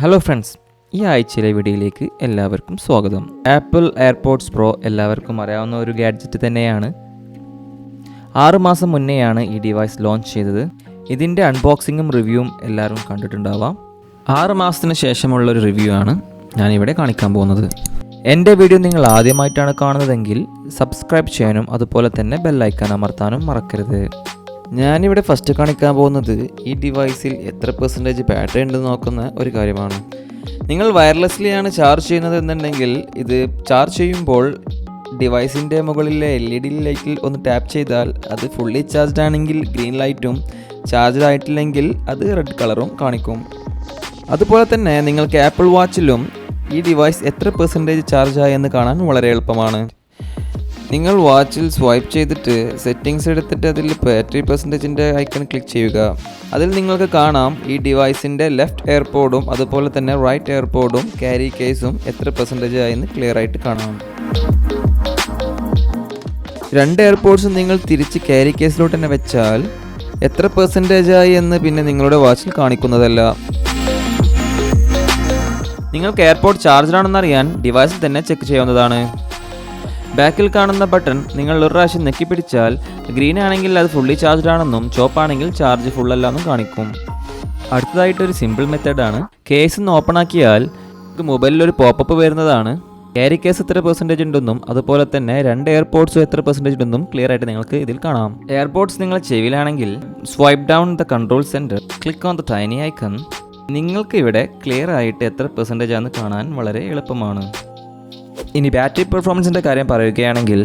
Hello friends, ഈ ആഴ്ചയിലെ വീഡിയോയിലേക്ക് എല്ലാവർക്കും സ്വാഗതം. ആപ്പിൾ എയർപോഡ്സ് പ്രോ എല്ലാവർക്കും അറിയാവുന്ന ഒരു ഗാഡ്ജറ്റ് തന്നെയാണ്. 6 മാസം മുന്നെയാണ് ഈ ഡിവൈസ് ലോഞ്ച് ചെയ്തത്. ഇതിൻ്റെ അൺബോക്സിങ്ങും റിവ്യൂവും എല്ലാവരും കണ്ടിട്ടുണ്ടാവാം. 6 മാസത്തിന് ശേഷമുള്ള ഒരു റിവ്യൂ ആണ് ഞാനിവിടെ കാണിക്കാൻ പോകുന്നത്. എൻ്റെ വീഡിയോ നിങ്ങൾ ആദ്യമായിട്ടാണ് കാണുന്നതെങ്കിൽ സബ്സ്ക്രൈബ് ചെയ്യാനും അതുപോലെ തന്നെ ബെല്ലൈക്കൺ അമർത്താനും മറക്കരുത്. ഞാനിവിടെ ഫസ്റ്റ് കാണിക്കാൻ പോകുന്നത് ഈ ഡിവൈസിൽ എത്ര % ബാറ്ററി ഉണ്ടെന്ന് നോക്കുന്ന ഒരു കാര്യമാണ്. നിങ്ങൾ വയർലെസ്ലിയാണ് ചാർജ് ചെയ്യുന്നത് എന്നുണ്ടെങ്കിൽ ഇത് ചാർജ് ചെയ്യുമ്പോൾ ഡിവൈസിൻ്റെ മുകളിലെ LED ലൈറ്റിൽ ഒന്ന് ടാപ്പ് ചെയ്താൽ അത് ഫുള്ളി ചാർജ്ഡ് ആണെങ്കിൽ ഗ്രീൻ ലൈറ്റും ചാർജ്ഡ് ആയിട്ടില്ലെങ്കിൽ അത് റെഡ് കളറും കാണിക്കും. അതുപോലെ തന്നെ നിങ്ങൾക്ക് ആപ്പിൾ വാച്ചിലും ഈ ഡിവൈസ് എത്ര % ചാർജ് ആയെന്ന് കാണാൻ വളരെ എളുപ്പമാണ്. നിങ്ങൾ വാച്ചിൽ സ്വൈപ്പ് ചെയ്തിട്ട് സെറ്റിങ്സ് എടുത്തിട്ട് അതിൽ ബാറ്ററി പെർസെൻറ്റേജിൻ്റെ ഐക്കൺ ക്ലിക്ക് ചെയ്യുക. അതിൽ നിങ്ങൾക്ക് കാണാം ഈ ഡിവൈസിൻ്റെ ലെഫ്റ്റ് എയർപോഡും അതുപോലെ തന്നെ റൈറ്റ് എയർപോഡും ക്യാരി കേസും എത്ര % ആയെന്ന് ക്ലിയർ ആയിട്ട് കാണാം. 2 എയർപോഡ്സും നിങ്ങൾ തിരിച്ച് ക്യാരി കേസിലോട്ട് തന്നെ വെച്ചാൽ എത്ര % ആയി എന്ന് പിന്നെ നിങ്ങളുടെ വാച്ചിൽ കാണിക്കുന്നതല്ല. നിങ്ങൾക്ക് എയർപോഡ് ചാർജ്ഡ് ആണെന്നറിയാൻ ഡിവൈസിൽ തന്നെ ചെക്ക് ചെയ്യാവുന്നതാണ്. ബാക്കിൽ കാണുന്ന ബട്ടൺ നിങ്ങൾ ഒരു പ്രാവശ്യം നെക്കിപ്പിടിച്ചാൽ ഗ്രീൻ ആണെങ്കിൽ അത് ഫുള്ളി ചാർജ്ഡ് ആണെന്നും ചോപ്പാണെങ്കിൽ ചാർജ് ഫുള്ളല്ല എന്നും കാണിക്കും. അടുത്തതായിട്ടൊരു സിമ്പിൾ മെത്തേഡാണ്. കേസ് ഒന്ന് ഓപ്പൺ ആക്കിയാൽ മൊബൈലിൽ ഒരു പോപ്പപ്പ് വരുന്നതാണ്. ക്യാരി കേസ് എത്ര % ഉണ്ടെന്നും അതുപോലെ തന്നെ 2 എയർപോഡ്സും എത്ര % ഉണ്ടെന്നും ക്ലിയർ ആയിട്ട് നിങ്ങൾക്ക് ഇതിൽ കാണാം. എയർപോഡ്സ് നിങ്ങൾ ചെവിയിലാണെങ്കിൽ swipe down the control centre, click on the tiny icon. നിങ്ങൾക്ക് ഇവിടെ ക്ലിയർ ആയിട്ട് എത്ര % ആണെന്ന് കാണാൻ വളരെ എളുപ്പമാണ്. ഇനി ബാറ്ററി പെർഫോമൻസിൻ്റെ കാര്യം പറയുകയാണെങ്കിൽ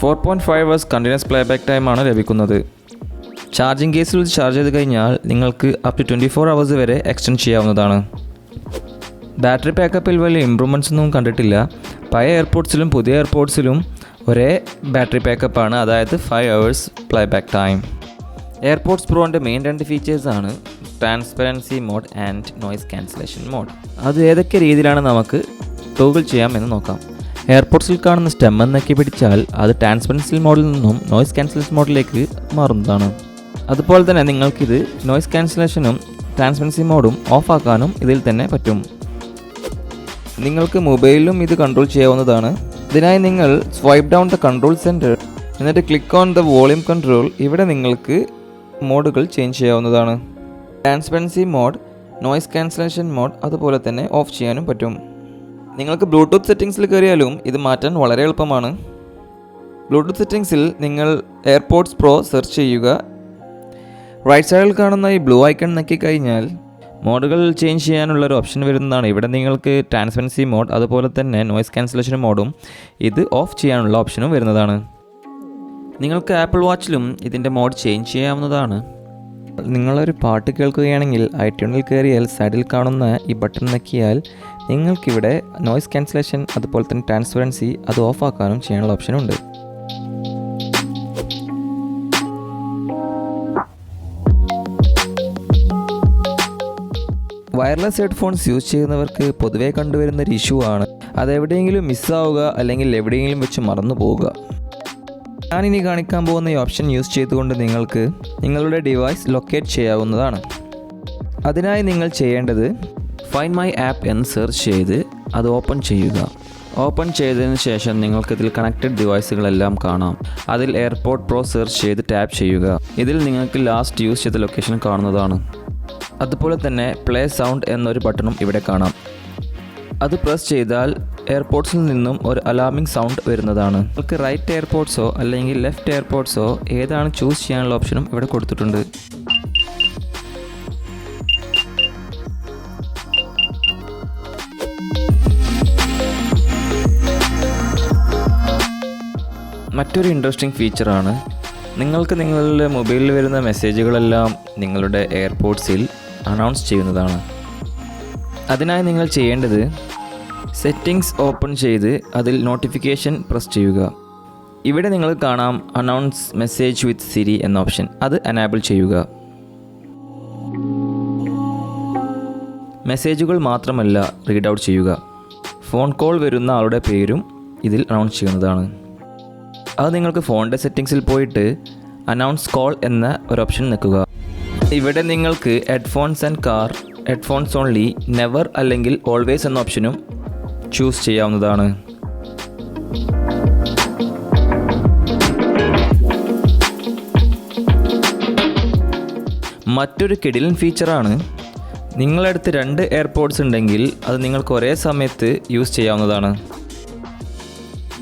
4.5 hours കണ്ടിന്യൂസ് പ്ലേബാക്ക് ടൈമാണ് ലഭിക്കുന്നത്. ചാർജിങ് കേസിൽ ചാർജ് ചെയ്ത് കഴിഞ്ഞാൽ നിങ്ങൾക്ക് അപ് ടു 24 hours വരെ എക്സ്റ്റെൻഡ് ചെയ്യാവുന്നതാണ്. ബാറ്ററി ബാക്കപ്പിൽ വലിയ ഇമ്പ്രൂവ്മെൻറ്റ്സ് ഒന്നും കണ്ടിട്ടില്ല. പഴയ എയർപോഡ്സിലും പുതിയ എയർപോഡ്സിലും ഒരേ ബാറ്ററി ബാക്കപ്പാണ്, അതായത് 5 hours പ്ലേബാക്ക് ടൈം. എയർപോഡ്സ് പ്രോൻ്റെ മെയിൻ 2 ഫീച്ചേഴ്സാണ് transparency mode and noise cancellation mode. അത് ഏതൊക്കെ രീതിയിലാണ് നമുക്ക് ടോഗിൾ ചെയ്യാം എന്ന് നോക്കാം. എയർപോഡ്സിൽ കാണുന്ന സ്റ്റെം എന്നൊക്കെ പിടിച്ചാൽ അത് ട്രാൻസ്പെറൻസി മോഡിൽ നിന്നും നോയ്സ് ക്യാൻസലേഷൻ മോഡിലേക്ക് മാറുന്നതാണ്. അതുപോലെ തന്നെ നിങ്ങൾക്കിത് നോയ്സ് ക്യാൻസലേഷനും ട്രാൻസ്പെറൻസി മോഡും ഓഫ് ആക്കാനും ഇതിൽ തന്നെ പറ്റും. നിങ്ങൾക്ക് മൊബൈലിലും ഇത് കൺട്രോൾ ചെയ്യാവുന്നതാണ്. ഇതിനായി നിങ്ങൾ swipe down the control centre എന്നിട്ട് click on the volume control. ഇവിടെ നിങ്ങൾക്ക് മോഡുകൾ ചേഞ്ച് ചെയ്യാവുന്നതാണ്. Transparency mode, noise cancellation mode അതുപോലെ തന്നെ ഓഫ് ചെയ്യാനും പറ്റും. നിങ്ങൾക്ക് ബ്ലൂടൂത്ത് സെറ്റിങ്സിൽ കയറിയാലും ഇത് മാറ്റാൻ വളരെ എളുപ്പമാണ്. ബ്ലൂടൂത്ത് സെറ്റിങ്സിൽ നിങ്ങൾ എയർപോഡ്സ് പ്രോ സെർച്ച് ചെയ്യുക. റൈറ്റ് സൈഡിൽ കാണുന്ന ഈ ബ്ലൂ ഐക്കൺ നോക്കിക്കഴിഞ്ഞാൽ മോഡുകൾ ചേഞ്ച് ചെയ്യാനുള്ളൊരു ഓപ്ഷൻ വരുന്നതാണ്. ഇവിടെ നിങ്ങൾക്ക് ട്രാൻസ്പെറൻസി മോഡ് അതുപോലെ തന്നെ നോയ്സ് ക്യാൻസലേഷൻ മോഡും ഇത് ഓഫ് ചെയ്യാനുള്ള ഓപ്ഷനും വരുന്നതാണ്. നിങ്ങൾക്ക് ആപ്പിൾ വാച്ചിലും ഇതിൻ്റെ മോഡ് ചേഞ്ച് ചെയ്യാവുന്നതാണ്. നിങ്ങളൊരു പാട്ട് കേൾക്കുകയാണെങ്കിൽ ഐട്യൂണിൽ കയറിയാൽ സൈഡിൽ കാണുന്ന ഈ ബട്ടൺ ഞെക്കിയാൽ നിങ്ങൾക്കിവിടെ നോയ്സ് ക്യാൻസലേഷൻ അതുപോലെ തന്നെ ട്രാൻസ്പെറൻസി അത് ഓഫാക്കാനും ചെയ്യാനുള്ള ഓപ്ഷനുണ്ട്. വയർലെസ് ഹെഡ്ഫോൺസ് യൂസ് ചെയ്യുന്നവർക്ക് പൊതുവേ കണ്ടുവരുന്നൊരു ഇഷ്യൂ ആണ് അതെവിടെയെങ്കിലും മിസ്സാവുക അല്ലെങ്കിൽ എവിടെയെങ്കിലും വെച്ച് മറന്നു പോവുക. ഞാനിനി കാണിക്കാൻ പോകുന്ന ഈ ഓപ്ഷൻ യൂസ് ചെയ്തുകൊണ്ട് നിങ്ങൾക്ക് നിങ്ങളുടെ ഡിവൈസ് ലൊക്കേറ്റ് ചെയ്യാവുന്നതാണ്. അതിനായി നിങ്ങൾ ചെയ്യേണ്ടത് ഫൈൻഡ് മൈ ആപ്പ് എന്ന് സെർച്ച് ചെയ്ത് അത് ഓപ്പൺ ചെയ്യുക. ഓപ്പൺ ചെയ്തതിന് ശേഷം നിങ്ങൾക്കിതിൽ കണക്റ്റഡ് ഡിവൈസുകളെല്ലാം കാണാം. അതിൽ എയർപോഡ് പ്രോ സെർച്ച് ചെയ്ത് ടാപ്പ് ചെയ്യുക. ഇതിൽ നിങ്ങൾക്ക് ലാസ്റ്റ് യൂസ് ചെയ്ത ലൊക്കേഷൻ കാണുന്നതാണ്. അതുപോലെ തന്നെ പ്ലേ സൗണ്ട് എന്നൊരു ബട്ടണും ഇവിടെ കാണാം. അത് പ്രസ് ചെയ്താൽ എയർപോഡ്സിൽ നിന്നും ഒരു അലാർമിംഗ് സൗണ്ട് വരുന്നതാണ്. നിങ്ങൾക്ക് റൈറ്റ് എയർപോഡ്സോ അല്ലെങ്കിൽ ലെഫ്റ്റ് എയർപോഡ്സോ ഏതാണ് ചൂസ് ചെയ്യാനുള്ള ഓപ്ഷനും ഇവിടെ കൊടുത്തിട്ടുണ്ട്. മറ്റൊരു ഇൻട്രസ്റ്റിംഗ് ഫീച്ചറാണ് നിങ്ങൾക്ക് നിങ്ങളുടെ മൊബൈലിൽ വരുന്ന മെസ്സേജുകളെല്ലാം നിങ്ങളുടെ എയർപോഡ്സിൽ അനൗൺസ് ചെയ്യുന്നതാണ്. അതിനായി നിങ്ങൾ ചെയ്യേണ്ടത് സെറ്റിങ്സ് ഓപ്പൺ ചെയ്ത് അതിൽ നോട്ടിഫിക്കേഷൻ പ്രസ് ചെയ്യുക. ഇവിടെ നിങ്ങൾക്ക് കാണാം അനൗൺസ് മെസ്സേജ് വിത്ത് സിരി എന്ന ഓപ്ഷൻ. അത് എനേബിൾ ചെയ്യുക. മെസ്സേജുകൾ മാത്രമല്ല റീഡ് ഔട്ട് ചെയ്യുക. ഫോൺ കോൾ വരുന്ന ആളുടെ പേരും ഇതിൽ അനൗൺസ് ചെയ്യുന്നതാണ്. അത് നിങ്ങൾക്ക് ഫോണിൻ്റെ സെറ്റിങ്സിൽ പോയിട്ട് അനൗൺസ് കോൾ എന്ന ഒരു ഓപ്ഷൻ നിൽക്കുക. ഇവിടെ നിങ്ങൾക്ക് headphones and car headphones only, never അല്ലെങ്കിൽ ഓൾവേസ് എന്ന ഓപ്ഷനും ചൂസ് ചെയ്യാവുന്നതാണ്. മറ്റൊരു കിടിലൻ ഫീച്ചറാണ്, നിങ്ങളടുത്ത് 2 എയർപോഡ്സ് ഉണ്ടെങ്കിൽ അത് നിങ്ങൾക്ക് ഒരേ സമയത്ത് യൂസ് ചെയ്യാവുന്നതാണ്.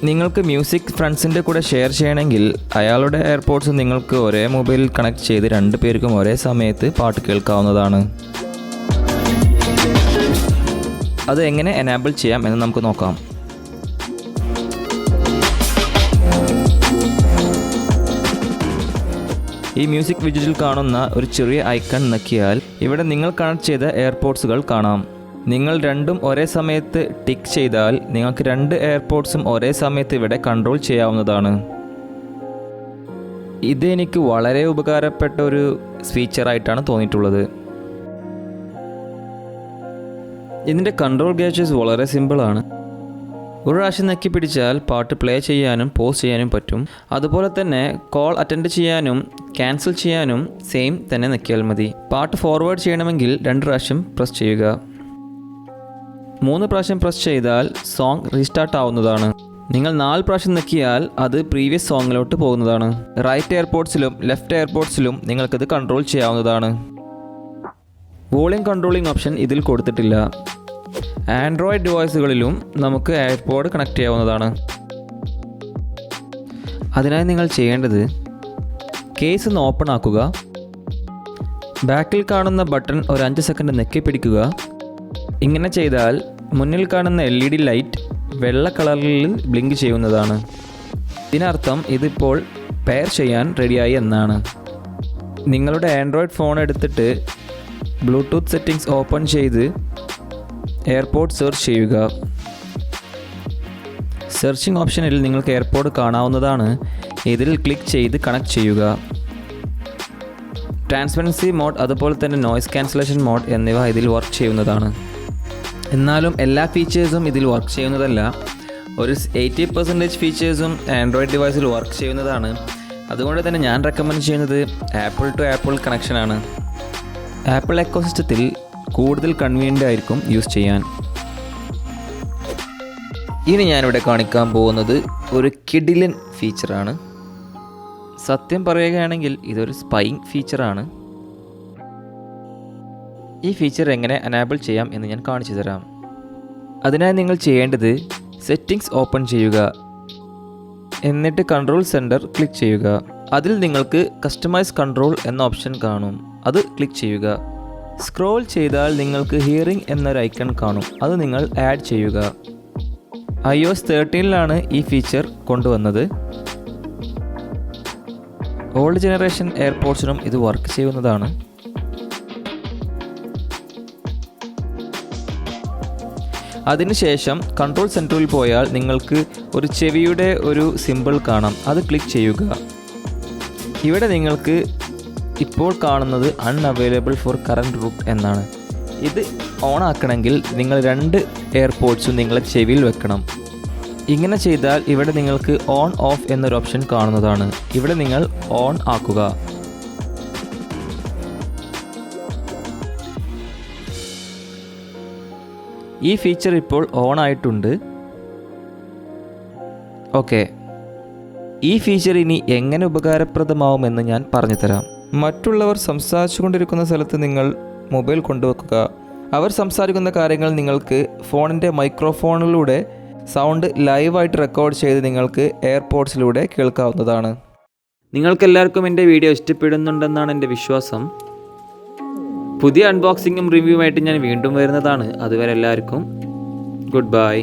നിങ്ങൾക്ക് മ്യൂസിക് ഫ്രണ്ട്സിൻ്റെ കൂടെ ഷെയർ ചെയ്യണമെങ്കിൽ അയാളുടെ എയർപോഡ്സ് നിങ്ങൾക്ക് ഒരേ മൊബൈലിൽ കണക്ട് ചെയ്ത് 2 പേർക്കും ഒരേ സമയത്ത് പാട്ട് കേൾക്കാവുന്നതാണ്. അത് എങ്ങനെ എനാബിൾ ചെയ്യാം എന്ന് നമുക്ക് നോക്കാം. ഈ മ്യൂസിക് വിഡ്ജറ്റിൽ കാണുന്ന ഒരു ചെറിയ ഐക്കൺ നക്കിയാൽ ഇവിടെ നിങ്ങൾ കണക്ട് ചെയ്ത എയർപോഡ്സുകൾ കാണാം. നിങ്ങൾ രണ്ടും ഒരേ സമയത്ത് ടിക്ക് ചെയ്താൽ നിങ്ങൾക്ക് 2 എയർപോഡ്സും ഒരേ സമയത്ത് ഇവിടെ കൺട്രോൾ ചെയ്യാവുന്നതാണ്. ഇത് എനിക്ക് വളരെ ഉപകാരപ്പെട്ട ഒരു ഫീച്ചറായിട്ടാണ് തോന്നിയിട്ടുള്ളത്. ഇതിൻ്റെ കൺട്രോൾ ഗാഡ്ജറ്റ്സ് വളരെ സിമ്പിളാണ്. ഒരു പ്രാവശ്യം നക്കി പിടിച്ചാൽ പാട്ട് പ്ലേ ചെയ്യാനും പോസ് ചെയ്യാനും പറ്റും. അതുപോലെ തന്നെ കോൾ അറ്റൻഡ് ചെയ്യാനും ക്യാൻസൽ ചെയ്യാനും സെയിം തന്നെ നക്കിയാൽ മതി. പാട്ട് ഫോർവേഡ് ചെയ്യണമെങ്കിൽ 2 പ്രാവശ്യം പ്രസ് ചെയ്യുക. 3 പ്രാവശ്യം പ്രസ് ചെയ്താൽ സോങ് റീസ്റ്റാർട്ട് ആവുന്നതാണ്. നിങ്ങൾ 4 പ്രാവശ്യം നക്കിയാൽ അത് പ്രീവിയസ് സോങ്ങിലോട്ട് പോകുന്നതാണ്. റൈറ്റ് എയർപോഡ്സിലും ലെഫ്റ്റ് എയർപോഡ്സിലും നിങ്ങൾക്കിത് കൺട്രോൾ ചെയ്യാവുന്നതാണ്. വോളിയം കൺട്രോളിംഗ് ഓപ്ഷൻ ഇതിൽ കൊടുത്തിട്ടില്ല. ആൻഡ്രോയിഡ് ഡിവൈസുകളിലും നമുക്ക് എയർപോഡ് കണക്ട് ചെയ്യാവുന്നതാണ്. അതിനായി നിങ്ങൾ ചെയ്യേണ്ടത്, കേസ് ഒന്ന് ഓപ്പൺ ആക്കുക. ബാക്കിൽ കാണുന്ന ബട്ടൺ ഒരു 5 സെക്കൻഡ് നെക്കി പിടിക്കുക. ഇങ്ങനെ ചെയ്താൽ മുന്നിൽ കാണുന്ന LED ലൈറ്റ് വെള്ള കളറിൽ ബ്ലിങ്ക് ചെയ്യുന്നതാണ്. ഇതിനർത്ഥം ഇതിപ്പോൾ പെയർ ചെയ്യാൻ റെഡിയായി എന്നാണ്. നിങ്ങളുടെ ആൻഡ്രോയിഡ് ഫോൺ എടുത്തിട്ട് ബ്ലൂടൂത്ത് സെറ്റിംഗ്സ് ഓപ്പൺ ചെയ്ത് എയർപോഡ് സെർച്ച് ചെയ്യുക. സെർച്ചിങ് ഓപ്ഷനിൽ നിങ്ങൾക്ക് എയർപോഡ് കാണാവുന്നതാണ്. ഇതിൽ ക്ലിക്ക് ചെയ്ത് കണക്ട് ചെയ്യുക. ട്രാൻസ്പെറൻസി മോഡ് അതുപോലെ തന്നെ നോയ്സ് ക്യാൻസലേഷൻ മോഡ് എന്നിവ ഇതിൽ വർക്ക് ചെയ്യുന്നതാണ്. എന്നാലും എല്ലാ ഫീച്ചേഴ്സും ഇതിൽ വർക്ക് ചെയ്യുന്നതല്ല. ഒരു 80% ഫീച്ചേഴ്സും ആൻഡ്രോയിഡ് ഡിവൈസിൽ വർക്ക് ചെയ്യുന്നതാണ്. അതുകൊണ്ട് തന്നെ ഞാൻ റെക്കമെൻഡ് ചെയ്യുന്നത് ആപ്പിൾ ടു ആപ്പിൾ കണക്ഷനാണ്. ആപ്പിൾ എക്കോസിസ്റ്റത്തിൽ കൂടുതൽ കൺവീനിയൻ്റ് ആയിരിക്കും യൂസ് ചെയ്യാൻ. ഇനി ഞാനിവിടെ കാണിക്കാൻ പോകുന്നത് ഒരു കിഡിലൻ ഫീച്ചറാണ്. സത്യം പറയുകയാണെങ്കിൽ ഇതൊരു സ്പൈയിങ് ഫീച്ചറാണ്. ഈ ഫീച്ചർ എങ്ങനെ എനാബിൾ ചെയ്യാം എന്ന് ഞാൻ കാണിച്ചു തരാം. അതിനായി നിങ്ങൾ ചെയ്യേണ്ടത്, സെറ്റിംഗ്സ് ഓപ്പൺ ചെയ്യുക. എന്നിട്ട് കൺട്രോൾ സെൻറ്റർ ക്ലിക്ക് ചെയ്യുക. അതിൽ നിങ്ങൾക്ക് കസ്റ്റമൈസ് കൺട്രോൾ എന്ന ഓപ്ഷൻ കാണും. അത് ക്ലിക്ക് ചെയ്യുക. സ്ക്രോൾ ചെയ്താൽ നിങ്ങൾക്ക് ഹിയറിംഗ് എന്നൊരു ഐക്കൺ കാണും. അത് നിങ്ങൾ ആഡ് ചെയ്യുക. iOS 13 ഈ ഫീച്ചർ കൊണ്ടുവന്നത്. ഓൾഡ് ജനറേഷൻ എയർപോഡ്സിനും ഇത് വർക്ക് ചെയ്യുന്നതാണ്. അതിനുശേഷം കൺട്രോൾ സെൻറ്ററിൽ പോയാൽ നിങ്ങൾക്ക് ഒരു ചെവിയുടെ ഒരു സിമ്പിൾ കാണാം. അത് ക്ലിക്ക് ചെയ്യുക. ഇവിടെ നിങ്ങൾക്ക് ഇപ്പോൾ കാണുന്നത് അൺഅവൈലബിൾ ഫോർ കറൻറ്റ് റൂട്ട് എന്നാണ്. ഇത് ഓൺ ആക്കണമെങ്കിൽ നിങ്ങൾ 2 എയർപോഡ്സും നിങ്ങളെ ചെവിയിൽ വെക്കണം. ഇങ്ങനെ ചെയ്താൽ ഇവിടെ നിങ്ങൾക്ക് ഓൺ ഓഫ് എന്നൊരു ഓപ്ഷൻ കാണുന്നതാണ്. ഇവിടെ നിങ്ങൾ ഓൺ ആക്കുക. ഈ ഫീച്ചർ ഇപ്പോൾ ഓൺ ആയിട്ടുണ്ട്. ഓക്കെ, ഈ ഫീച്ചർ ഇനി എങ്ങനെ ഉപകാരപ്രദമാവുമെന്ന് ഞാൻ പറഞ്ഞു തരാം. മറ്റുള്ളവർ സംസാരിച്ചു കൊണ്ടിരിക്കുന്ന സ്ഥലത്ത് നിങ്ങൾ മൊബൈൽ കൊണ്ടുവെക്കുക. അവർ സംസാരിക്കുന്ന കാര്യങ്ങൾ നിങ്ങൾക്ക് ഫോണിൻ്റെ മൈക്രോഫോണിലൂടെ സൗണ്ട് ലൈവായിട്ട് റെക്കോർഡ് ചെയ്ത് നിങ്ങൾക്ക് എയർപോഡ്സിലൂടെ കേൾക്കാവുന്നതാണ്. നിങ്ങൾക്കെല്ലാവർക്കും എൻ്റെ വീഡിയോ ഇഷ്ടപ്പെടുന്നുണ്ടെന്നാണ് എൻ്റെ വിശ്വാസം. പുതിയ അൺബോക്സിങ്ങും റിവ്യൂമായിട്ട് ഞാൻ വീണ്ടും വരുന്നതാണ്. അതുവരെ എല്ലാവർക്കും ഗുഡ് ബൈ.